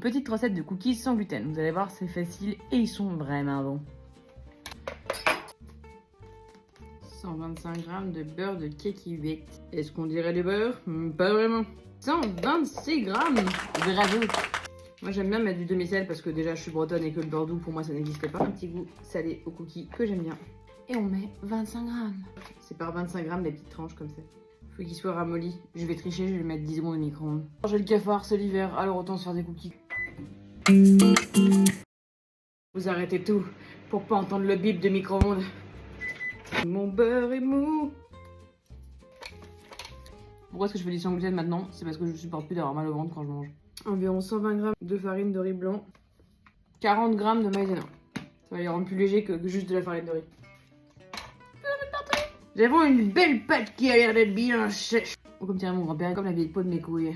Petite recette de cookies sans gluten. Vous allez voir, c'est facile et ils sont vraiment bons. 125 g de beurre de cacahuète. Est-ce qu'on dirait du beurre? Pas vraiment. 126 g de rajout. Moi j'aime bien mettre du demi-sel parce que déjà je suis bretonne et que le beurre doux pour moi ça n'existait pas. Un petit goût salé aux cookies que j'aime bien. Et on met 25 g. C'est par 25 g les petites tranches comme ça. Faut qu'il soit ramolli. Je vais tricher, je vais mettre 10 secondes au micro-ondes. J'ai le cafard, c'est l'hiver, alors autant se faire des cookies. Vous arrêtez tout pour pas entendre le bip de micro-ondes. Mon beurre est mou. Pourquoi est-ce que je fais du sans gluten maintenant? C'est parce que je supporte plus d'avoir mal au ventre quand je mange. Environ 120 g de farine de riz blanc. 40 g de maïzena. Ça va les rendre plus légers que juste de la farine de riz. Nous avons une belle pâte qui a l'air d'être bien sèche. Ou comme dirait mon grand-père, comme la vieille peau de mes couilles.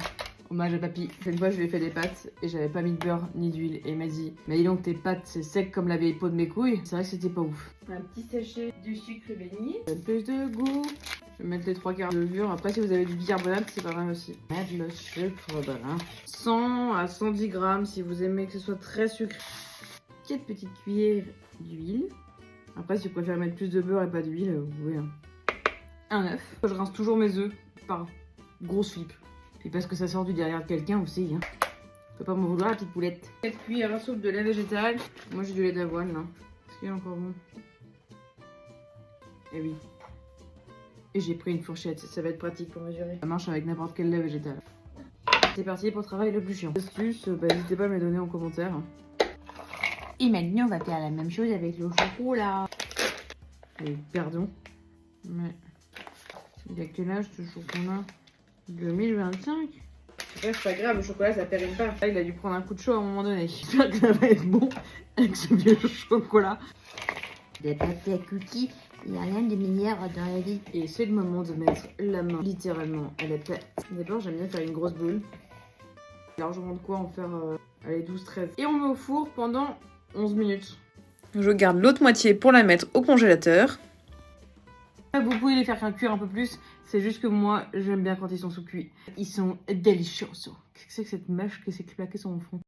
Hommage à papy. Une fois je lui ai fait des pâtes et j'avais pas mis de beurre ni d'huile et il m'a dit mais dis donc tes pâtes c'est sec comme la vieille peau de mes couilles. C'est vrai que c'était pas ouf. Un petit sachet de sucre vanille. Un peu de goût. Je vais mettre les 3 quarts de levure. Après si vous avez du bicarbonate c'est pas mal aussi. Mettre le sucre blanc. 100 à 110 g si vous aimez que ce soit très sucré. 4 petites cuillères d'huile. Après si vous préférez mettre plus de beurre et pas d'huile, vous pouvez. Un œuf. Je rince toujours mes œufs par grosse flip. Et parce que ça sort du derrière de quelqu'un aussi. Hein. Faut pas m'en vouloir la petite poulette. 4 cuillères à soupe de lait végétal. Moi j'ai du lait d'avoine là. Est-ce qu'il est encore bon? Eh oui. Et j'ai pris une fourchette, ça va être pratique pour mesurer. Ça marche avec n'importe quel lait végétal. C'est parti pour le travail le plus chiant. Astuce, n'hésitez pas à me les donner en commentaire. Et maintenant on va faire la même chose avec le chocolat. Et pardon. Mais il a quel âge ce chocolat? 2025. C'est pas grave, le chocolat ça périme pas. Là, il a dû prendre un coup de chaud à un moment donné. J'espère que ça va être bon avec ce vieux chocolat. Des pâtes à cookies, il n'y a rien de meilleur dans la vie. Et c'est le moment de mettre la main littéralement à la pâte. D'abord, j'aime bien faire une grosse boule. Largement de quoi en faire allez, 12-13. Et on met au four pendant 11 minutes. Je garde l'autre moitié pour la mettre au congélateur. Vous pouvez les faire cuire un peu plus, c'est juste que moi j'aime bien quand ils sont sous cuits. Ils sont délicieux. Qu'est-ce que c'est que cette mèche qui s'est claquée sur mon front?